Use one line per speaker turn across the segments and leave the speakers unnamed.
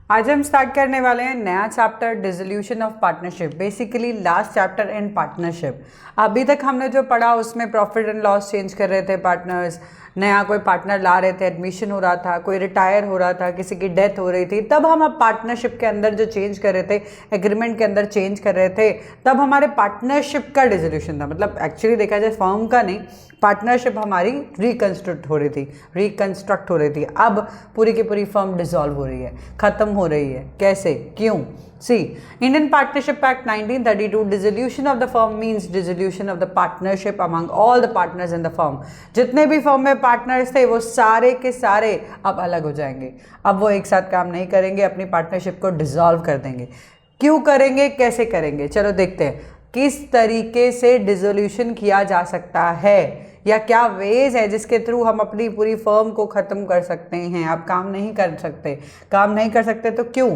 आज हम स्टार्ट करने वाले हैं नया chapter dissolution of partnership, basically last chapter in partnership. अभी तक हमने जो पढ़ा उसमें प्रॉफिट एंड लॉस चेंज कर रहे थे पार्टनर्स, नया कोई पार्टनर ला रहे थे, एडमिशन हो रहा था, कोई रिटायर हो रहा था, किसी की डेथ हो रही थी, तब हम अब पार्टनरशिप के अंदर जो चेंज कर रहे थे, एग्रीमेंट के अंदर चेंज कर रहे थे, तब हमारे पार्टनरशिप का डिसोल्यूशन था। मतलब एक्चुअली देखा जाए फर्म का नहीं, पार्टनरशिप हमारी रिकंस्ट्रक्ट हो रही थी। अब पूरी की पूरी फर्म डिसॉल्व हो रही है, खत्म हो रही है। कैसे, क्यों? See, Indian Partnership Act 1932 dissolution of the firm means dissolution of the partnership among all the partners in the firm. जितने भी फर्म में पार्टनर्स थे वो सारे के सारे अब अलग हो जाएंगे। अब वो एक साथ काम नहीं करेंगे, अपनी पार्टनरशिप को डिसॉल्व कर देंगे। क्यों करेंगे, कैसे करेंगे, चलो देखते हैं किस तरीके से डिसोल्यूशन किया जा सकता है या क्या वेज है जिसके थ्रू हम अपनी पूरी फर्म को ख़त्म कर सकते हैं। आप काम नहीं कर सकते तो क्यों?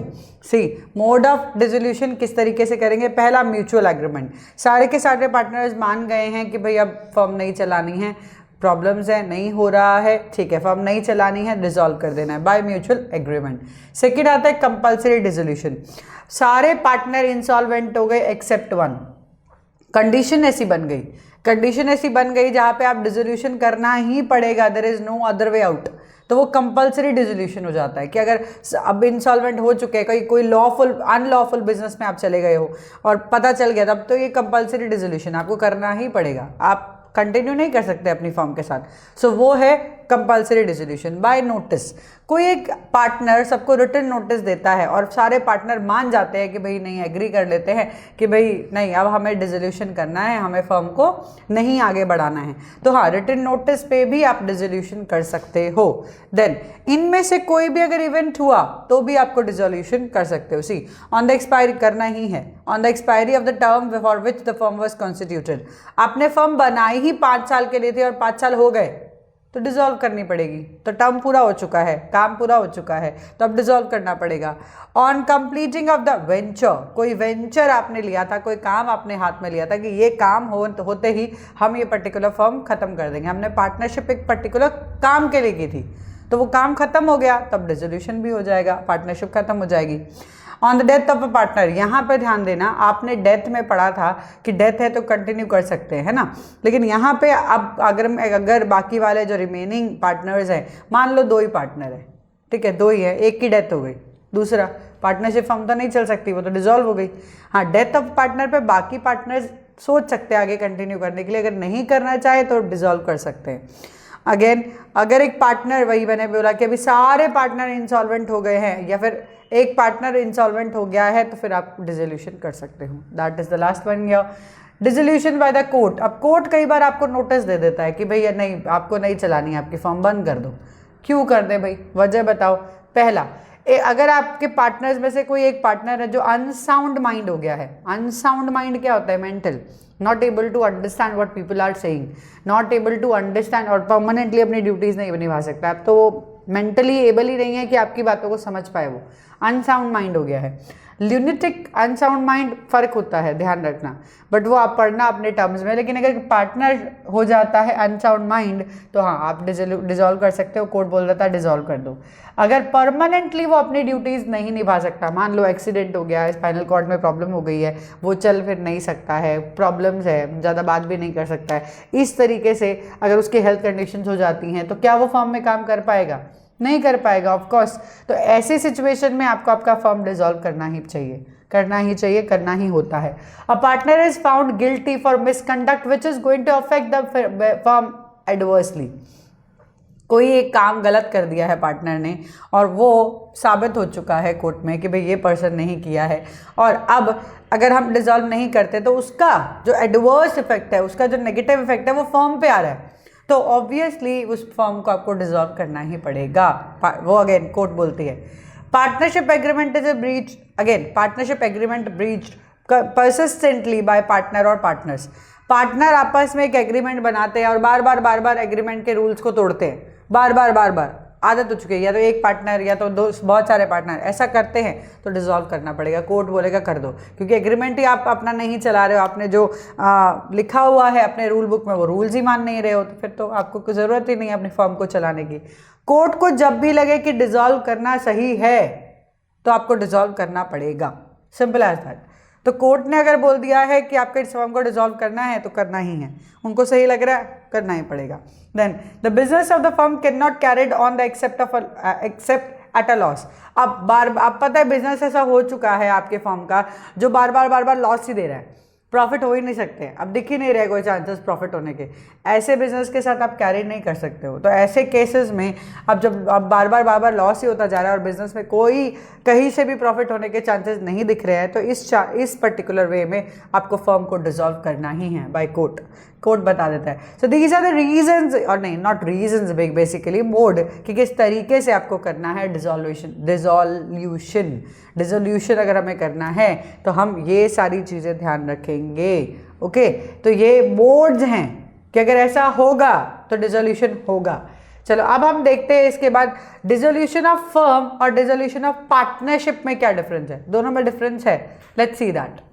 सी, मोड ऑफ डिसोल्यूशन किस तरीके से करेंगे। पहला, म्यूचुअल एग्रीमेंट। सारे के सारे पार्टनर्स मान गए हैं कि भाई अब फर्म नहीं चलानी है, प्रॉब्लम्स है, नहीं हो रहा है, ठीक है, फर्म नहीं चलानी है, डिसॉल्व कर देना है बाय म्यूचुअल एग्रीमेंट। सेकेंड आता है कंपल्सरी डिसोल्यूशन। सारे पार्टनर इंसॉल्वेंट हो गए एक्सेप्ट वन। कंडीशन ऐसी बन गई जहां पे आप डिसोल्यूशन करना ही पड़ेगा, there is no other way out. तो वो कंपल्सरी डिसोल्यूशन हो जाता है कि अगर अब इंसॉल्वेंट हो चुके हैं, कोई लॉफुल अनलॉफुल बिजनेस में आप चले गए हो और पता चल गया, तब तो ये कंपल्सरी डिसोल्यूशन आपको करना ही पड़ेगा, आप कंटिन्यू नहीं कर सकते अपनी फर्म के साथ। सो वो है कंपल्सरी डिसोल्यूशन बाय नोटिस। कोई एक पार्टनर सबको रिटन नोटिस देता है और सारे पार्टनर मान जाते हैं कि भाई नहीं, एग्री कर लेते हैं कि भाई नहीं, अब हमें डिसोल्यूशन करना है, हमें फर्म को नहीं आगे बढ़ाना है, तो हाँ, रिटन नोटिस पे भी आप डिसोल्यूशन कर सकते हो। देन इनमें से कोई भी अगर इवेंट हुआ तो भी आपको डिसोल्यूशन कर सकते हो। सी, ऑन द एक्सपायरी करना ही है, on the expiry of the term for which the firm was constituted. आपने फर्म बनाई ही 5 साल के लिए थी और 5 साल हो गए तो डिसॉल्व करनी पड़ेगी। तो टर्म पूरा हो चुका है, काम पूरा हो चुका है, तो अब डिसॉल्व करना पड़ेगा। On completing of the venture, कोई वेंचर आपने लिया था, कोई काम आपने हाथ में लिया था कि ये काम होते ही हम ये पर्टिकुलर फर्म खत्म कर देंगे। हमने पार्टनरशिप एक पर्टिकुलर काम के लिए की थी, तो वो काम खत्म हो गया, तब डिसोल्यूशन भी हो जाएगा, पार्टनरशिप खत्म हो जाएगी। On the death of a partner, यहाँ पे ध्यान देना, आपने डेथ में पढ़ा था कि डेथ है तो कंटिन्यू कर सकते हैं, है ना, लेकिन यहाँ पे अब अगर बाकी वाले जो रिमेनिंग पार्टनर्स हैं, मान लो 2 ही पार्टनर है, ठीक है, 2 ही है, एक की डेथ हो गई, दूसरा पार्टनरशिप फर्म तो नहीं चल सकती, वो तो डिसॉल्व हो गई। हाँ, डेथ ऑफ पार्टनर पे बाकी पार्टनर्स सोच सकते हैं आगे कंटिन्यू करने के लिए, अगर नहीं करना चाहे तो डिसॉल्व कर सकते हैं। अगेन, अगर एक पार्टनर, वही मैंने बोला कि अभी सारे पार्टनर इंसॉल्वेंट हो गए हैं या फिर एक पार्टनर इंसॉल्वेंट हो गया है, तो फिर आप डिसोल्यूशन कर सकते हो। That is the last one here. Dissolution by the court. अब कोर्ट कई बार आपको नोटिस दे देता है कि भैया नहीं, आपको नहीं चलानी है, आपकी फर्म बंद कर दो। क्यों कर दे भाई, वजह बताओ। पहला, अगर आपके पार्टनर्स में से कोई एक पार्टनर है जो अनसाउंड माइंड हो गया है। अनसाउंड माइंड क्या होता है? Mental, not able to understand what people are saying, not able to understand, और परमानेंटली अपनी ड्यूटीज नहीं निभा सकता। अब तो वो मेंटली एबल ही नहीं है कि आपकी बातों को समझ पाए, वो अनसाउंड माइंड हो गया है। ल्यूनेटिक, अनसाउंड माइंड, फर्क होता है, ध्यान रखना, बट वो आप पढ़ना अपने टर्म्स में। लेकिन अगर पार्टनर हो जाता है अनसाउंड माइंड, तो हाँ, आप डिसॉल्व कर सकते हो, कोर्ट बोल देता है डिसॉल्व कर दो। अगर परमानेंटली वो अपनी ड्यूटीज नहीं निभा सकता, मान लो एक्सीडेंट हो गया है, स्पाइनल कॉर्ड में प्रॉब्लम हो गई है, वो चल फिर नहीं सकता है, प्रॉब्लम्स है, ज़्यादा बात भी नहीं कर सकता है, इस तरीके से अगर उसकी हेल्थ कंडीशंस हो जाती हैं, तो क्या वो फर्म में काम कर पाएगा? नहीं कर पाएगा, ऑफ कोर्स। तो ऐसे सिचुएशन में आपको आपका फर्म डिसॉल्व करना ही चाहिए, करना ही होता है। A partner is found guilty for misconduct which is going to affect the firm adversely. कोई एक काम गलत कर दिया है पार्टनर ने और वो साबित हो चुका है कोर्ट में कि भाई ये पर्सन नहीं किया है, और अब अगर हम डिसॉल्व नहीं करते तो उसका जो एडवर्स इफेक्ट है, उसका जो नेगेटिव इफेक्ट है, वो फर्म पे आ रहा है, तो ऑब्वियसली उस फर्म को आपको डिसॉल्व करना ही पड़ेगा। वो अगेन कोर्ट बोलती है। Partnership agreement is a breach. Again, partnership agreement breached persistently bye partner और पार्टनर्स। पार्टनर आपस में एक एग्रीमेंट बनाते हैं और बार बार एग्रीमेंट के रूल्स को तोड़ते हैं, बार बार आदत हो चुकी है, या तो एक पार्टनर या तो बहुत सारे पार्टनर ऐसा करते हैं, तो डिसॉल्व करना पड़ेगा। कोर्ट बोलेगा कर दो, क्योंकि एग्रीमेंट ही आप अपना नहीं चला रहे हो, आपने जो लिखा हुआ है अपने रूल बुक में वो रूल्स ही मान नहीं रहे हो, तो फिर तो आपको कोई ज़रूरत ही नहीं है अपनी फर्म को चलाने की। कोर्ट को जब भी लगे कि डिसॉल्व करना सही है, तो आपको डिसॉल्व करना पड़ेगा, सिंपल एज दैट। तो कोर्ट ने अगर बोल दिया है कि आपके इस फर्म को डिसॉल्व करना है तो करना ही है, उनको सही लग रहा है करना ही पड़ेगा। Then the business of the firm can not carried on the except at a loss. अब पता है बिजनेस ऐसा हो चुका है आपके फर्म का जो बार बार लॉस ही दे रहा है, प्रॉफिट हो ही नहीं सकते, अब दिख ही नहीं रहे कोई चांसेस प्रॉफिट होने के, ऐसे बिजनेस के साथ आप कैरी नहीं कर सकते हो। तो ऐसे केसेस में अब जब अब बार बार लॉस ही होता जा रहा है और बिजनेस में कोई कहीं से भी प्रॉफिट होने के चांसेस नहीं दिख रहे हैं, तो इस पर्टिकुलर वे में आपको फर्म को डिसॉल्व करना ही है बाय कोर्ट बता देता है। So these are the reasons, और नहीं नॉट रीजंस, बेसिकली मोड कि किस तरीके से आपको करना है डिसोल्यूशन अगर हमें करना है तो हम ये सारी चीज़ें ध्यान रखेंगे। ओके, तो ये मोड्स हैं कि अगर ऐसा होगा तो डिसोल्यूशन होगा। चलो अब हम देखते हैं इसके बाद डिसोल्यूशन ऑफ फर्म और डिसोल्यूशन ऑफ पार्टनरशिप में क्या डिफरेंस है, दोनों में डिफरेंस है, लेट्स सी दैट।